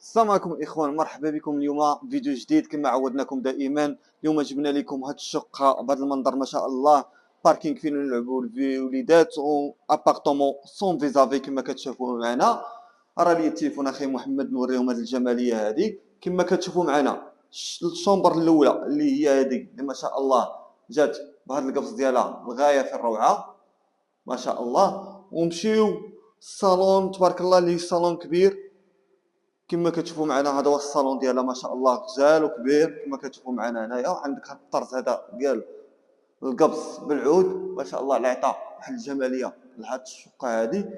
السلام عليكم الاخوان، مرحبا بكم. اليوم فيديو جديد كما عودناكم دائما. اليوم جبنا لكم هاد الشقه بهذا المنظر ما شاء الله، باركينغ فين نلعبوا الوليدات و ابارطومون سون فيزافي كما كتشوفوا معنا. راه لي التليفون اخي محمد نوريهم هاد الجماليه هذه كما كتشوفوا معنا. الشومبر الاولى اللي هي هذه اللي ما شاء الله جات بهذا القفص ديالها الغايه في الروعه ما شاء الله. ونمشيو الصالون تبارك الله اللي صالون كبير كما كتشوفوا معنا. هذا هو الصالون ديالها ما شاء الله غزال وكبير كما كتشوفوا معنا هنايا. عندك هذا الطرز هذا ديال القبص بالعود ما شاء الله اللي عطى واحد الجماليه لهاد الشقه هذه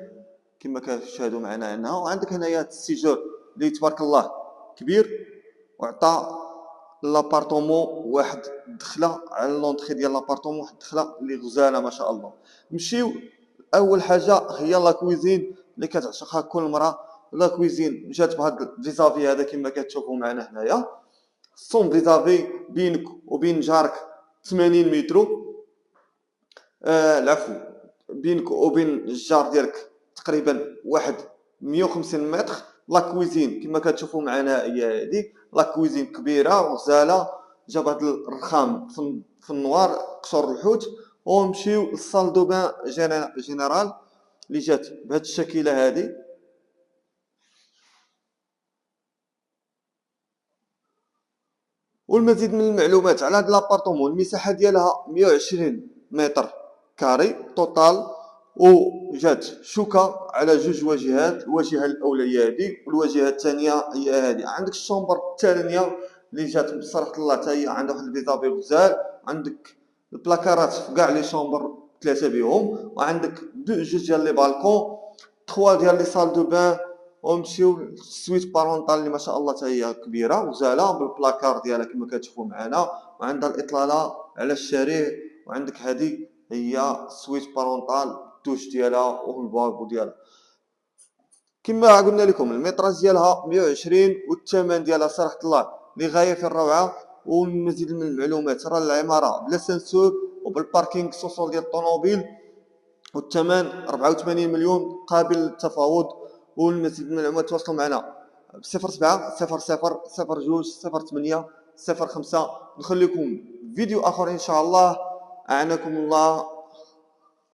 كما كتشاهدوا معنا هنا. وعندك هنايا هاد السيجور اللي تبارك الله كبير وعطى لابارطومون واحد الدخله على لونطري ديال لابارطومون، واحد الدخله اللي غزاله ما شاء الله. نمشيو اول حاجه هي لا كويزين اللي كتعشقها كل مراه. لا كويزين جات بهذا الفيزافي هذا كما كتشوفوا معنا هنايا. الصون فيزافي بينك وبين جارك 80 متر. العفو، بينك وبين الجار ديالك تقريبا واحد 150 متر. لا كويزين كما كتشوفوا معنا هي هذه. لا كويزين كبيره وغزاله، جاب هذا الرخام في النوار قشور الحوت. ونمشيو للصال دو بان جينيرال اللي جات بهذه الشكله هذه. والمزيد من المعلومات على هذا لابارطومون، المساحه ديالها 120 متر كاري توتال، وجات شوكه على جوج واجهات. الواجهه الاولى هي هذه والواجهه الثانيه هي هذه. عندك الشومبر الثانيه اللي جات بصراحه الله حتى هي عندها واحد الفيزابي غزال. عندك البلاكارات في كاع لي شومبر ثلاثه بهم، وعندك جوج ديال لي بالكون، 3 ديال لي سال دو بان. ونمشيو للسويت بارونطال اللي ما شاء الله حتى هي كبيره وغزاله بالبلاكار ديالها كما كتشوفوا معنا، وعندها الاطلاله على الشارع. وعندك هذه هي سويت بارونطال الدوش ديالها والبابو ديالها. كما قلنا لكم الميتراج ديالها 120 والثمن ديالها صراحه الله لغايه في الروعه. والمزيد من المعلومات راه العماره بلا سنسور وبالباركينغ سوسول ديال الطوموبيل، والثمن 84 مليون قابل للتفاوض. والمزيد من المعلومات تواصلوا معنا ب 07 00 02 08 05. نخليكم فيديو اخر ان شاء الله. اعناكم الله.